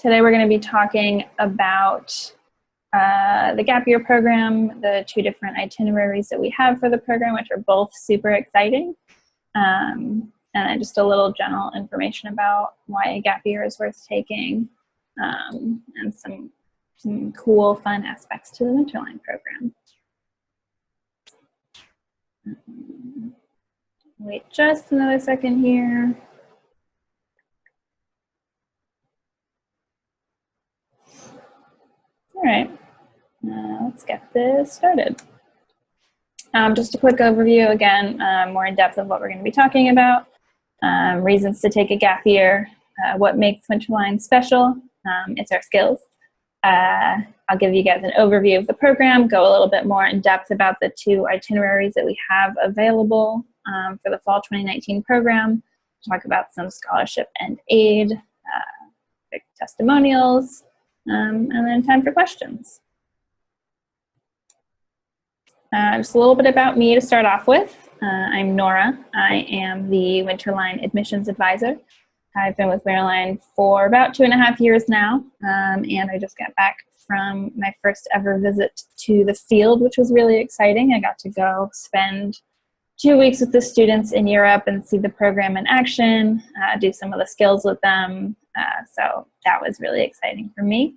Today we're going to be talking about the gap year program, the two different itineraries that we have for the program, which are both super exciting, and then just a little general information about why a gap year is worth taking, and some cool, fun aspects to the Winterline program. Wait just another second here. All right, let's get this started. Just a quick overview again, more in depth of what we're going to be talking about, reasons to take a gap year, what makes Winterline special, it's our skills. I'll give you guys an overview of the program, go a little bit more in depth about the two itineraries that we have available for the fall 2019 program, talk about some scholarship and aid, testimonials, and then time for questions. Just a little bit about me to start off with. I'm Nora. I am the Winterline admissions advisor. I've been with Winterline for about 2.5 years now, and I just got back from my first ever visit to the field, which was really exciting. I got to go spend 2 weeks with the students in Europe and see the program in action, do some of the skills with them. So that was really exciting for me.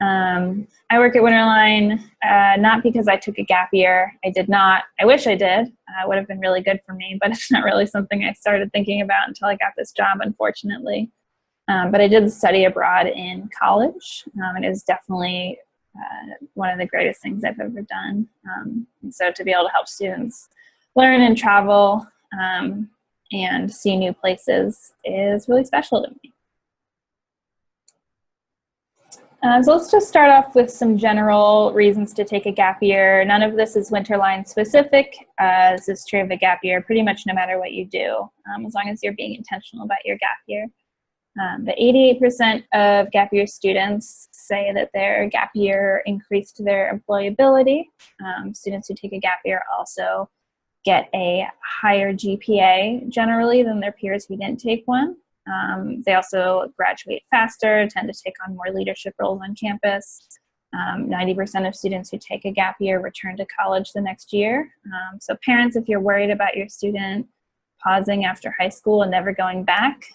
I work at Winterline not because I took a gap year. I did not. I wish I did. It would have been really good for me, but it's not really something I started thinking about until I got this job, unfortunately. But I did study abroad in college. It is definitely one of the greatest things I've ever done. And so to be able to help students learn and travel and see new places is really special to me. So let's just start off with some general reasons to take a gap year. None of this is Winterline specific. This is true of a gap year pretty much no matter what you do, as long as you're being intentional about your gap year. But 88% of gap year students say that their gap year increased their employability. Students who take a gap year also get a higher GPA generally than their peers who didn't take one. They also graduate faster, tend to take on more leadership roles on campus. 90% of students who take a gap year return to college the next year. So parents, if you're worried about your student pausing after high school and never going back,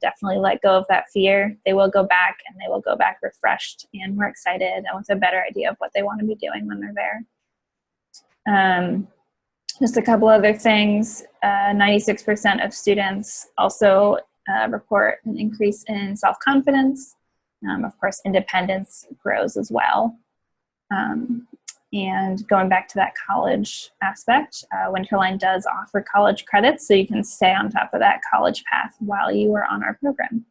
definitely let go of that fear. They will go back, and they will go back refreshed and more excited and with a better idea of what they want to be doing when they're there. Just a couple other things. 96% of students also report an increase in self-confidence. Of course, independence grows as well. And going back to that college aspect, Winterline does offer college credits, so you can stay on top of that college path while you are on our program.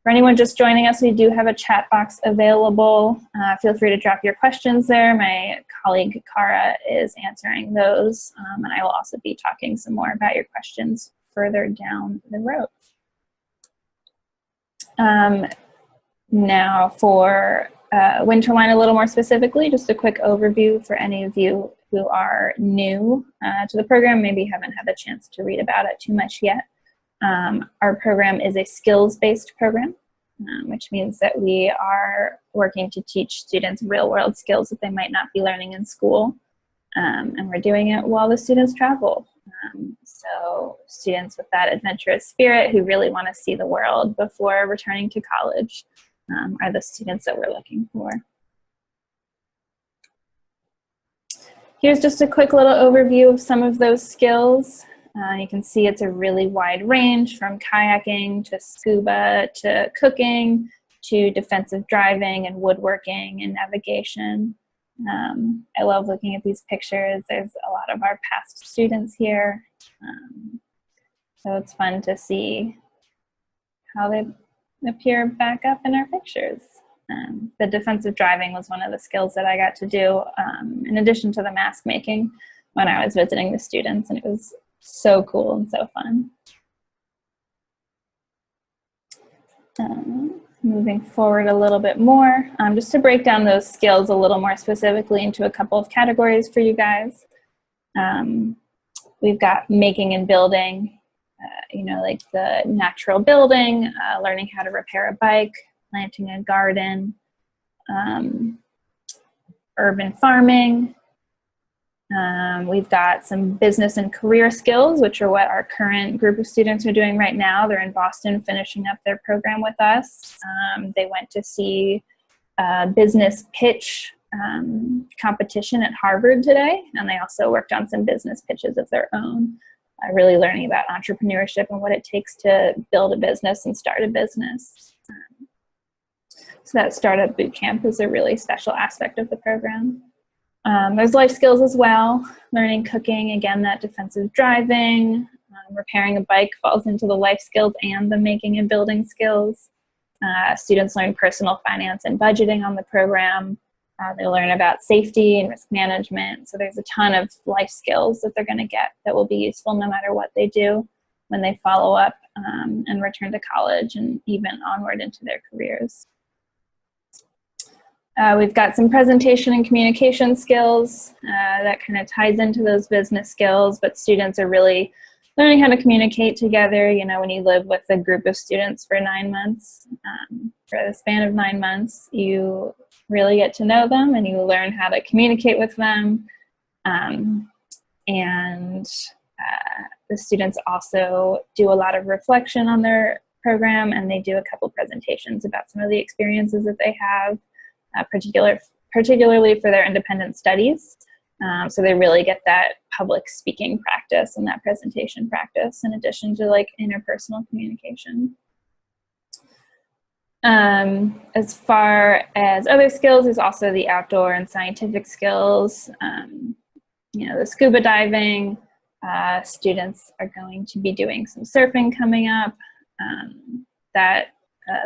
For anyone just joining us, we do have a chat box available. Feel free to drop your questions there. My colleague, Cara, is answering those, and I will also be talking some more about your questions further down the road. Now for Winterline a little more specifically, just a quick overview for any of you who are new to the program, maybe haven't had the chance to read about it too much yet. Our program is a skills-based program, which means that we are working to teach students real-world skills that they might not be learning in school, and we're doing it while the students travel. So students with that adventurous spirit who really want to see the world before returning to college are the students that we're looking for. Here's just a quick little overview of some of those skills. You can see it's a really wide range, from kayaking to scuba to cooking to defensive driving and woodworking and navigation. I love looking at these pictures. There's a lot of our past students here. So it's fun to see how they appear back up in our pictures. The defensive driving was one of the skills that I got to do in addition to the mask making when I was visiting the students, and it was so cool and so fun. Moving forward a little bit more, just to break down those skills a little more specifically into a couple of categories for you guys. We've got making and building, you know, like the natural building, learning how to repair a bike, planting a garden, urban farming. We've got some business and career skills, which are what our current group of students are doing right now. They're in Boston finishing up their program with us. They went to see a business pitch competition at Harvard today, and they also worked on some business pitches of their own, really learning about entrepreneurship and what it takes to build a business and start a business. So that startup boot camp is a really special aspect of the program. There's life skills as well, learning cooking, again, that defensive driving, repairing a bike falls into the life skills and the making and building skills. Students learn personal finance and budgeting on the program. They learn about safety and risk management. So there's a ton of life skills that they're going to get that will be useful no matter what they do when they follow up and return to college and even onward into their careers. We've got some presentation and communication skills that kind of ties into those business skills, but students are really learning how to communicate together. You know, when you live with a group of students for 9 months, for the span of 9 months, you really get to know them and you learn how to communicate with them. The students also do a lot of reflection on their program, and they do a couple presentations about some of the experiences that they have, particularly for their independent studies. So they really get that public speaking practice and that presentation practice in addition to like interpersonal communication. As far as other skills, there's also the outdoor and scientific skills. You know, the scuba diving, students are going to be doing some surfing coming up. That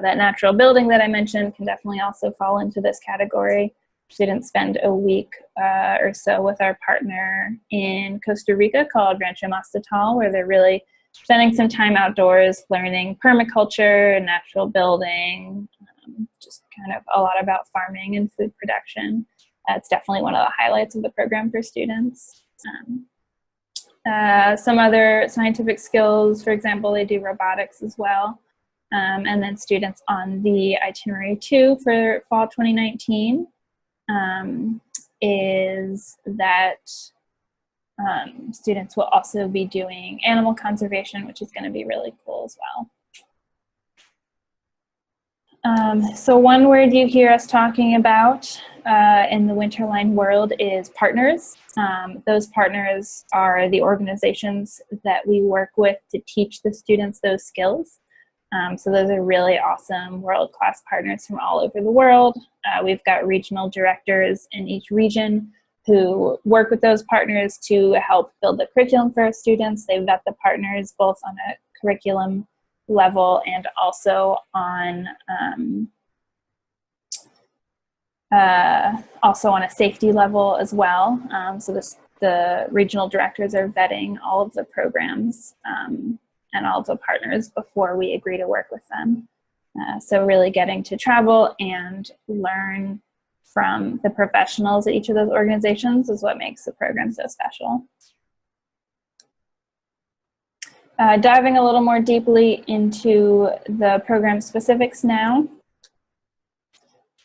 natural building that I mentioned can definitely also fall into this category. Students spend a week or so with our partner in Costa Rica called Rancho Mastatal, where they're really spending some time outdoors, learning permaculture, natural building, just kind of a lot about farming and food production. It's definitely one of the highlights of the program for students. Some other scientific skills, for example, they do robotics as well. And then students on the itinerary 2 for fall 2019 is that students will also be doing animal conservation, which is going to be really cool as well. So one word you hear us talking about in the Winterline world is partners. Those partners are the organizations that we work with to teach the students those skills. So those are really awesome world-class partners from all over the world. We've got regional directors in each region who work with those partners to help build the curriculum for our students. They've got the partners both on a curriculum level and also on a safety level as well. So the regional directors are vetting all of the programs and all of the partners before we agree to work with them. So really getting to travel and learn from the professionals at each of those organizations is what makes the program so special. Diving a little more deeply into the program specifics now.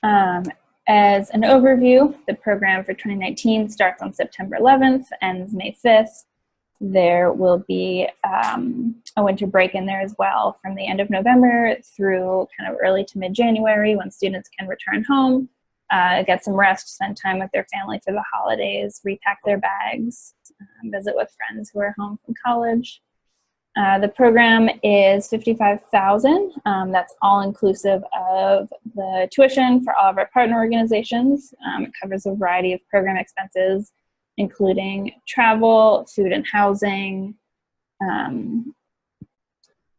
As an overview, the program for 2019 starts on September 11th, ends May 5th. There will be a winter break in there as well from the end of November through kind of early to mid-January when students can return home, get some rest, spend time with their family for the holidays, repack their bags, visit with friends who are home from college. The program is $55,000. That's all inclusive of the tuition for all of our partner organizations. It covers a variety of program expenses, including travel, food and housing.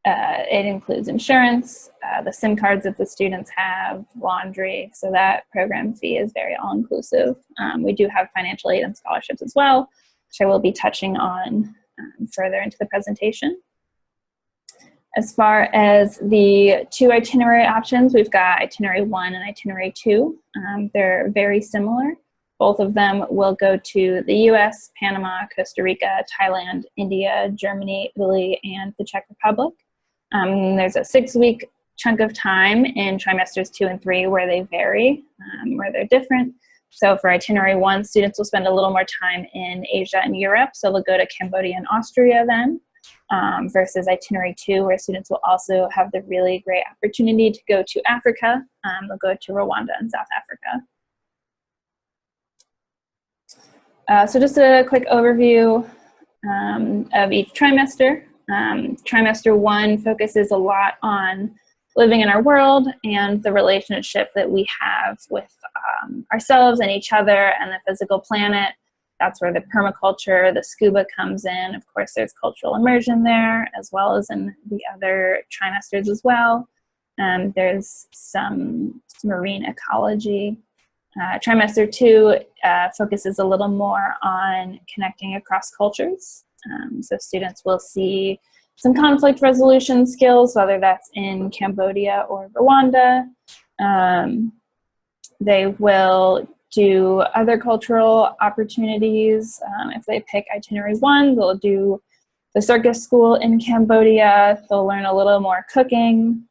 It includes insurance, the SIM cards that the students have, laundry. So that program fee is very all-inclusive. We do have financial aid and scholarships as well, which I will be touching on further into the presentation. As far as the 2 itinerary options, we've got itinerary 1 and itinerary 2. They're very similar. Both of them will go to the US, Panama, Costa Rica, Thailand, India, Germany, Italy, and the Czech Republic. There's a 6-week chunk of time in trimesters 2 and 3 where they vary, where they're different. So for itinerary 1, students will spend a little more time in Asia and Europe. So they'll go to Cambodia and Austria then, versus itinerary 2, where students will also have the really great opportunity to go to Africa. They'll go to Rwanda and South Africa. So just a quick overview of each trimester. Trimester 1 focuses a lot on living in our world and the relationship that we have with ourselves and each other and the physical planet. That's where the permaculture, the scuba comes in. Of course, there's cultural immersion there, as well as in the other trimesters as well. There's some marine ecology. Trimester 2 focuses a little more on connecting across cultures. So students will see some conflict resolution skills, whether that's in Cambodia or Rwanda. They will do other cultural opportunities. If they pick itinerary 1, they'll do the circus school in Cambodia. They'll learn a little more cooking,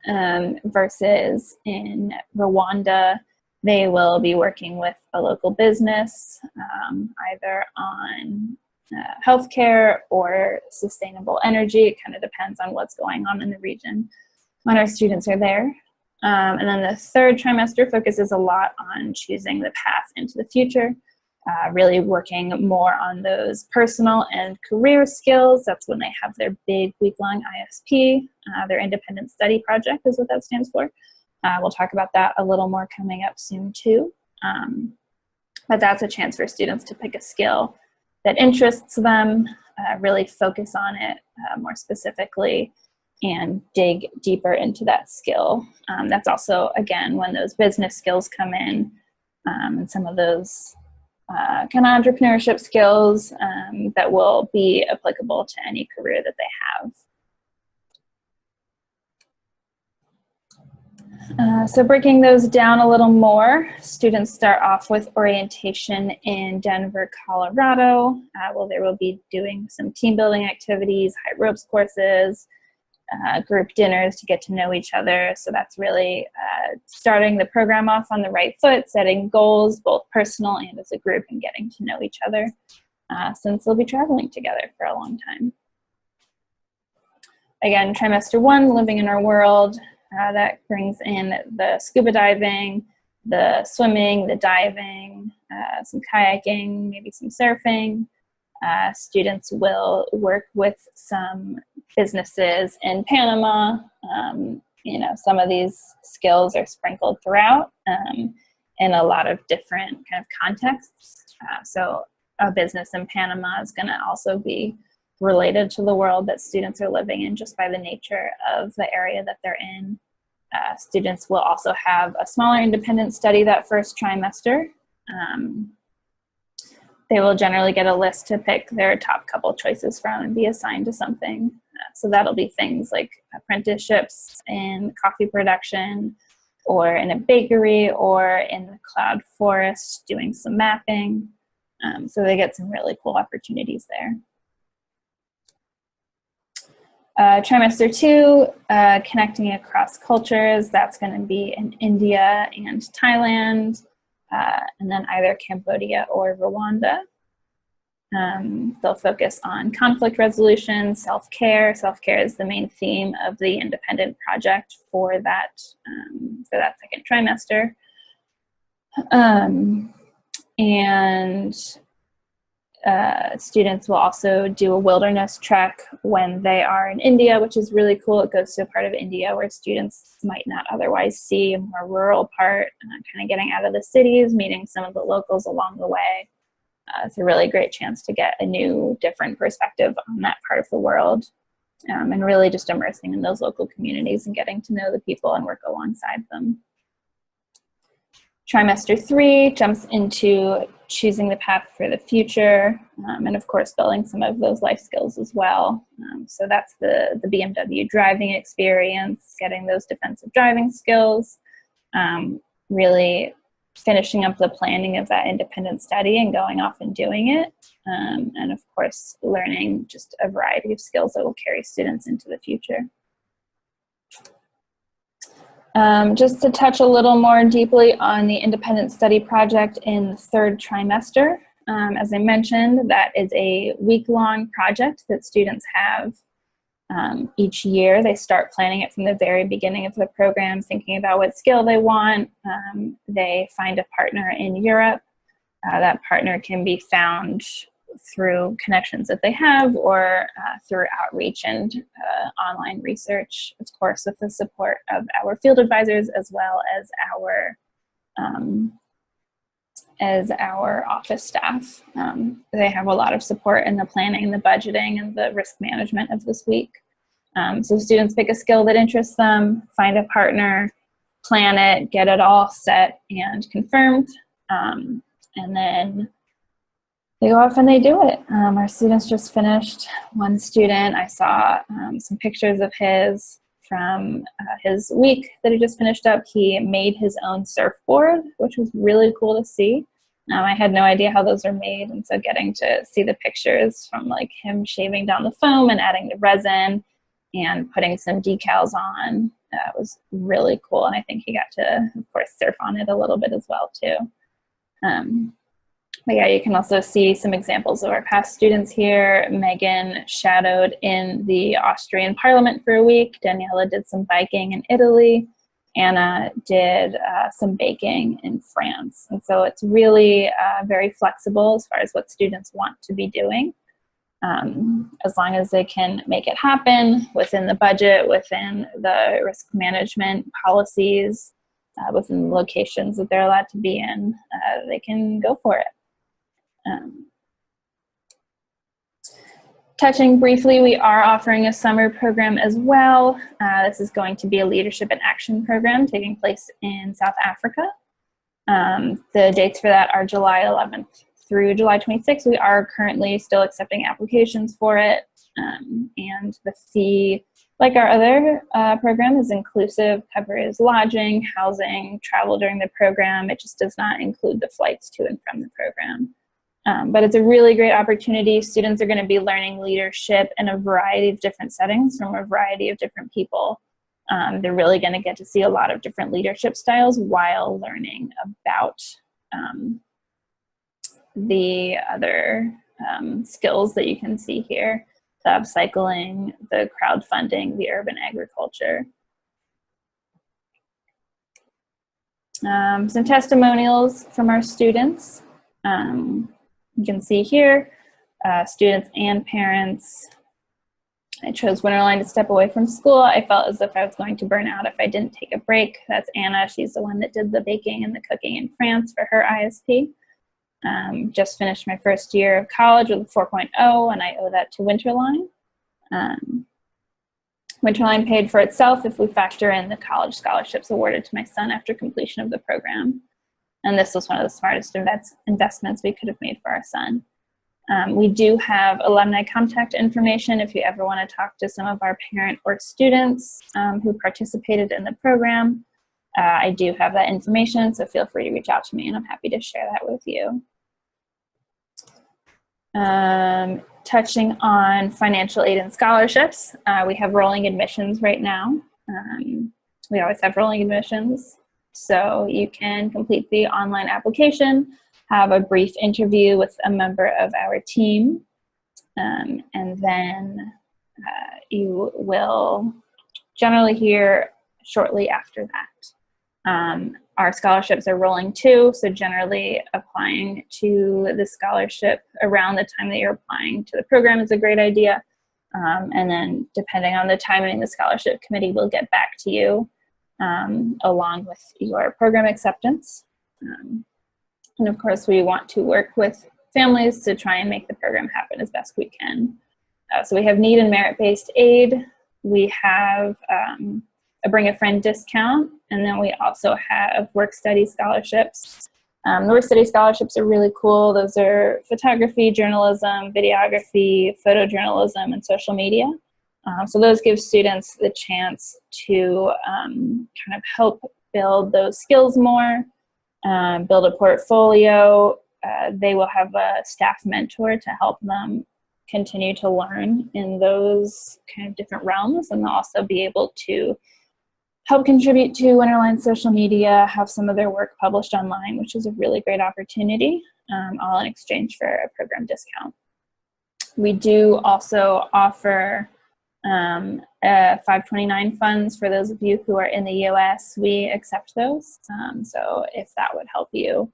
versus in Rwanda, they will be working with a local business, either on healthcare or sustainable energy. It kind of depends on what's going on in the region when our students are there. And then the 3rd trimester focuses a lot on choosing the path into the future, really working more on those personal and career skills. That's when they have their big week-long ISP. Their independent study project is what that stands for. We'll talk about that a little more coming up soon too. But that's a chance for students to pick a skill that interests them, really focus on it more specifically, and dig deeper into that skill. That's also, again, when those business skills come in, and some of those kind of entrepreneurship skills that will be applicable to any career that they have. So breaking those down a little more, students start off with orientation in Denver, Colorado. Well, they will be doing some team building activities, high ropes courses, group dinners to get to know each other. So that's really starting the program off on the right foot, setting goals, both personal and as a group, and getting to know each other, since they'll be traveling together for a long time. Again, trimester 1, living in our world. That brings in the scuba diving, the swimming, the diving, some kayaking, maybe some surfing. Students will work with some businesses in Panama. You know, some of these skills are sprinkled throughout in a lot of different kind of contexts. So a business in Panama is going to also be related to the world that students are living in just by the nature of the area that they're in. Students will also have a smaller independent study that first trimester. They will generally get a list to pick their top couple choices from and be assigned to something. So that'll be things like apprenticeships in coffee production, or in a bakery, or in the cloud forest doing some mapping. So they get some really cool opportunities there. Trimester 2, connecting across cultures. That's going to be in India and Thailand, and then either Cambodia or Rwanda. They'll focus on conflict resolution, self-care. Self-care is the main theme of the independent project for that 2nd trimester. Students will also do a wilderness trek when they are in India, which is really cool. It goes to a part of India where students might not otherwise see, a more rural part, kind of getting out of the cities, meeting some of the locals along the way. It's a really great chance to get a new, different perspective on that part of the world, and really just immersing in those local communities and getting to know the people and work alongside them. Trimester 3 jumps into choosing the path for the future, and of course building some of those life skills as well. So that's the BMW driving experience, getting those defensive driving skills, really finishing up the planning of that independent study and going off and doing it. And of course, learning just a variety of skills that will carry students into the future. Just to touch a little more deeply on the independent study project in the third trimester. As I mentioned, that is a week-long project that students have each year. They start planning it from the very beginning of the program, thinking about what skill they want. They find a partner in Europe. That partner can be found through connections that they have or through outreach and online research, of course, with the support of our field advisors as well as our office staff. They have a lot of support in the planning, the budgeting, and the risk management of this week. So students pick a skill that interests them, find a partner, plan it, get it all set and confirmed, and then they go off and they do it. Our students just finished. One student, I saw some pictures of his from his week that he just finished up. He made his own surfboard, which was really cool to see. I had no idea how those are made, and so getting to see the pictures from like him shaving down the foam and adding the resin and putting some decals on was really cool, and I think he got to, of course, surf on it a little bit as well too. But yeah, you can also see some examples of our past students here. Megan shadowed in the Austrian Parliament for a week. Daniela did some biking in Italy. Anna did some baking in France. And so it's really very flexible as far as what students want to be doing. As long as they can make it happen within the budget, within the risk management policies, within the locations that they're allowed to be in, they can go for it. Touching briefly, we are offering a summer program as well. This is going to be a leadership and action program taking place in South Africa. The dates for that are July 11th through July 26th. We are currently still accepting applications for it. And the fee, like our other program, is inclusive, covers lodging, housing, travel during the program. It just does not include the flights to and from the program. But it's a really great opportunity. Students are going to be learning leadership in a variety of different settings from a variety of different people. They're really going to get to see a lot of different leadership styles while learning about the other skills that you can see here: the upcycling, the crowdfunding, the urban agriculture. Some testimonials from our students. You can see here, students and parents. I chose Winterline to step away from school. I felt as if I was going to burn out if I didn't take a break. That's Anna. She's the one that did the baking and the cooking in France for her ISP. Just finished my first year of college with a 4.0, and I owe that to Winterline. Winterline paid for itself if we factor in the college scholarships awarded to my son after completion of the program. And this was one of the smartest investments we could have made for our son. We do have alumni contact information if you ever want to talk to some of our parent or students who participated in the program. I do have that information, so feel free to reach out to me, and I'm happy to share that with you. Touching on financial aid and scholarships, we have rolling admissions right now. We always have rolling admissions. So you can complete the online application, have a brief interview with a member of our team, and then you will generally hear shortly after that. Our scholarships are rolling too, so generally applying to the scholarship around the time that you're applying to the program is a great idea. And then depending on the timing, the scholarship committee will get back to you along with your program acceptance. And of course, we want to work with families to try and make the program happen as best we can. So we have need and merit-based aid. We have a bring a friend discount, and then we also have work study scholarships. The work study scholarships are really cool. Those are photography, journalism, videography, photojournalism, and social media. So those give students the chance to kind of help build those skills more. build a portfolio. They will have a staff mentor to help them continue to learn in those kind of different realms, and they'll also be able to help contribute to Winterline's social media, have some of their work published online, which is a really great opportunity, all in exchange for a program discount. We do also offer 529 funds for those of you who are in the US. We accept those, so if that would help you,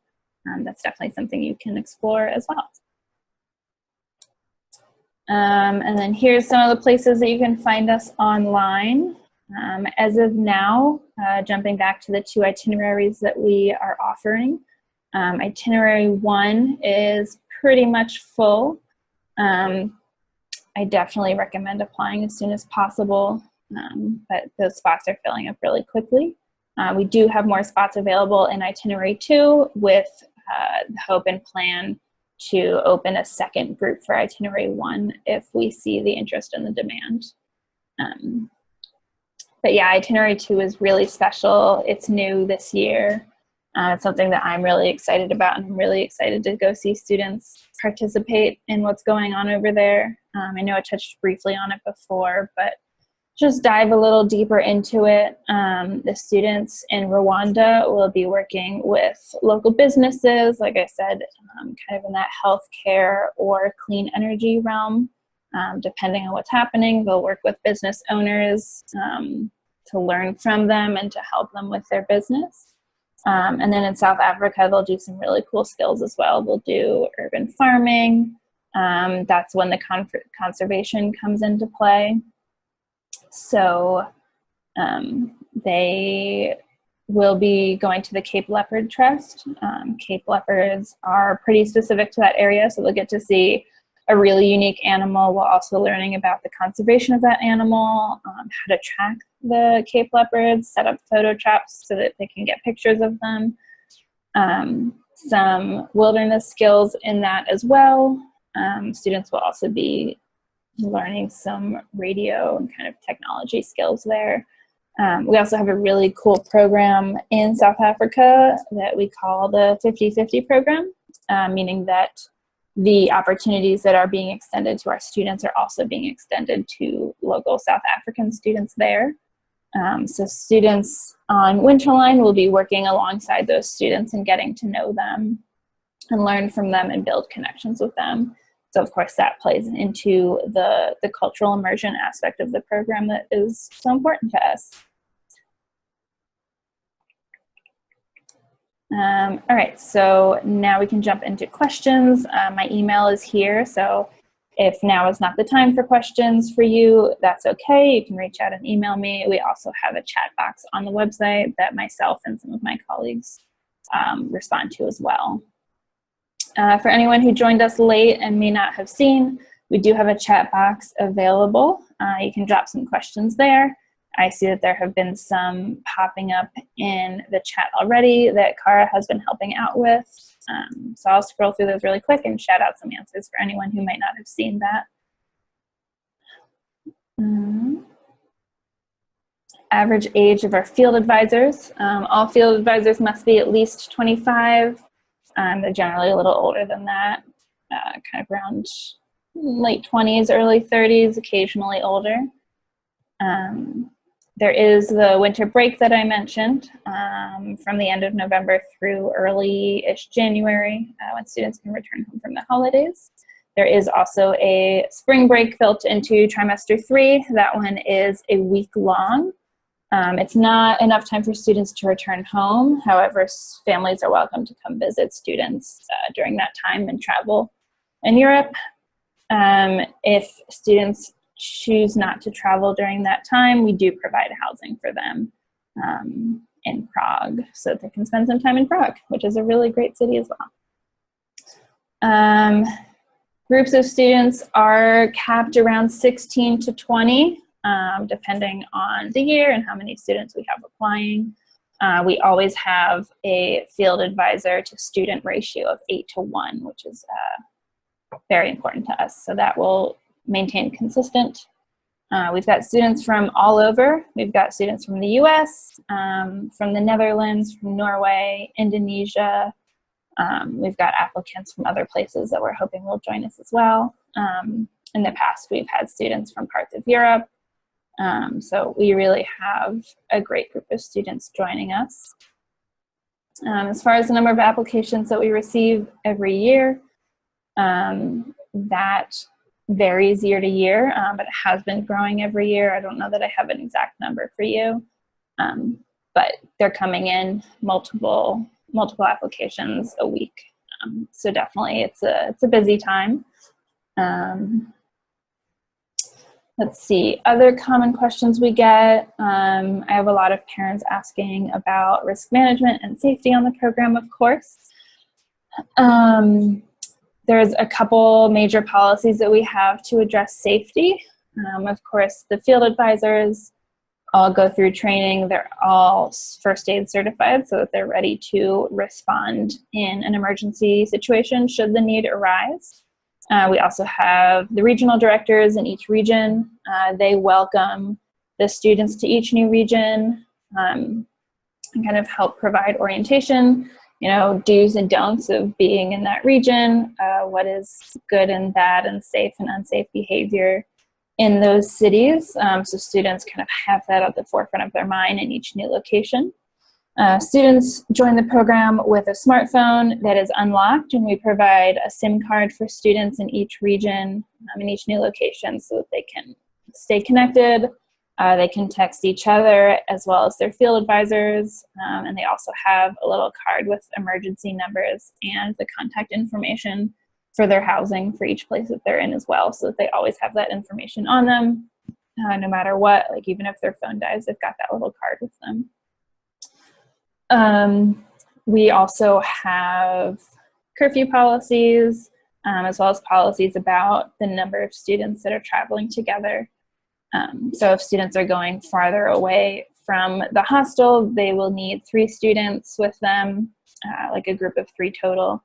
that's definitely something you can explore as well. And then here's some of the places that you can find us online. As of now, jumping back to the 2 itineraries that we are offering, itinerary 1 is pretty much full. I definitely recommend applying as soon as possible, but those spots are filling up really quickly. We do have more spots available in itinerary 2 with the hope and plan to open a second group for itinerary 1 if we see the interest and the demand. But yeah, itinerary 2 is really special. It's new this year. It's something that I'm really excited about, and I'm really excited to go see students participate in what's going on over there. I know I touched briefly on it before, but just dive a little deeper into it. The students in Rwanda will be working with local businesses, like I said, kind of in that healthcare or clean energy realm. Depending on what's happening, they'll work with business owners to learn from them and to help them with their business. And then in South Africa, they'll do some really cool skills as well. They'll do urban farming. That's when the conservation comes into play. So they will be going to the Cape Leopard Trust. Cape leopards are pretty specific to that area, so they'll get to see a really unique animal while also learning about the conservation of that animal, how to track the Cape leopards, set up photo traps so that they can get pictures of them. Some wilderness skills in that as well. Students will also be learning some radio and kind of technology skills there. We also have a really cool program in South Africa that we call the 50-50 program, meaning that the opportunities that are being extended to our students are also being extended to local South African students there. So students on Winterline will be working alongside those students and getting to know them and learn from them and build connections with them. So of course that plays into the cultural immersion aspect of the program that is so important to us. All right, so now we can jump into questions. My email is here, so if now is not the time for questions for you, that's okay. You can reach out and email me. We also have a chat box on the website that myself and some of my colleagues respond to as well. For anyone who joined us late and may not have seen, we do have a chat box available. You can drop some questions there. I see that there have been some popping up in the chat already that Cara has been helping out with. So I'll scroll through those really quick and shout out some answers for anyone who might not have seen that. Average age of our field advisors. All field advisors must be at least 25. They're generally a little older than that, kind of around late 20s, early 30s, occasionally older. There is the winter break that I mentioned from the end of November through early-ish January when students can return home from the holidays. There is also a spring break built into trimester 3. That one is a week long. It's not enough time for students to return home. However, families are welcome to come visit students during that time and travel in Europe. If students choose not to travel during that time, we do provide housing for them in Prague so that they can spend some time in Prague, which is a really great city as well. Groups of students are capped around 16 to 20, depending on the year and how many students we have applying. We always have a field advisor to student ratio of 8 to 1, which is very important to us. So that will maintain consistent We've got students from all over. We've got students from the US, from the Netherlands, from Norway, Indonesia. We've got applicants from other places that we're hoping will join us as well. In the past, we've had students from parts of Europe. So we really have a great group of students joining us. As far as the number of applications that we receive every year, that varies year to year, but it has been growing every year. I don't know that I have an exact number for you, but they're coming in multiple applications a week. So definitely it's a busy time. Let's see, other common questions we get. I have a lot of parents asking about risk management and safety on the program, of course. There's a couple major policies that we have to address safety. Of course, the field advisors all go through training. They're all first aid certified so that they're ready to respond in an emergency situation should the need arise. We also have the regional directors in each region. They welcome the students to each new region and kind of help provide orientation, you know, do's and don'ts of being in that region, what is good and bad and safe and unsafe behavior in those cities. So students kind of have that at the forefront of their mind in each new location. Students join the program with a smartphone that is unlocked, and we provide a SIM card for students in each region, in each new location, so that they can stay connected. They can text each other as well as their field advisors, and they also have a little card with emergency numbers and the contact information for their housing for each place that they're in as well, so that they always have that information on them, no matter what. Like even if their phone dies, they've got that little card with them. We also have curfew policies, as well as policies about the number of students that are traveling together. So if students are going farther away from the hostel, they will need 3 students with them, like a group of 3 total.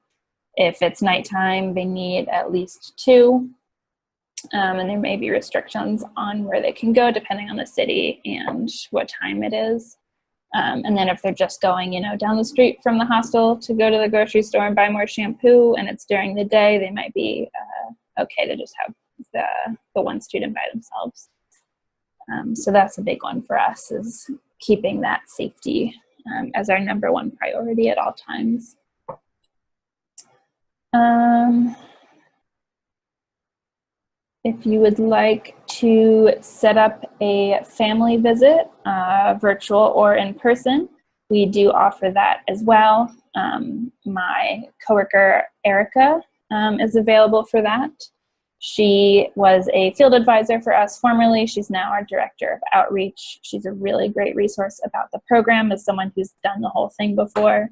If it's nighttime, they need at least 2. And there may be restrictions on where they can go depending on the city and what time it is. And then if they're just going, you know, down the street from the hostel to go to the grocery store and buy more shampoo and it's during the day, they might be okay to just have the 1 student by themselves. So that's a big one for us, is keeping that safety as our #1 priority at all times. If you would like to set up a family visit, virtual or in person, we do offer that as well. My coworker, Erica, is available for that. She was a field advisor for us formerly. She's now our director of outreach. She's a really great resource about the program, as someone who's done the whole thing before.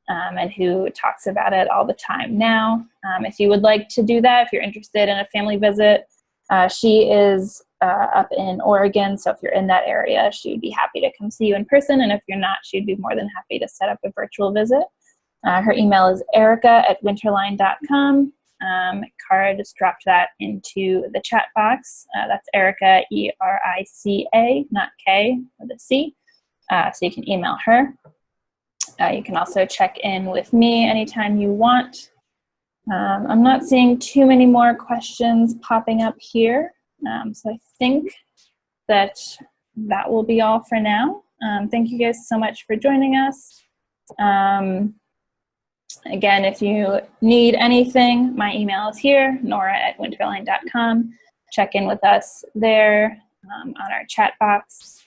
And who talks about it all the time now. If you would like to do that, if you're interested in a family visit, she is up in Oregon, so if you're in that area, she would be happy to come see you in person, and if you're not, she'd be more than happy to set up a virtual visit. Her email is erica@winterline.com. Cara just dropped that into the chat box. That's Erica, E-R-I-C-A, not K, with a C, so you can email her. You can also check in with me anytime you want. I'm not seeing too many more questions popping up here, so I think that will be all for now. Thank you guys so much for joining us. Again, if you need anything, my email is here, Nora@winterline.com. Check in with us there on our chat box.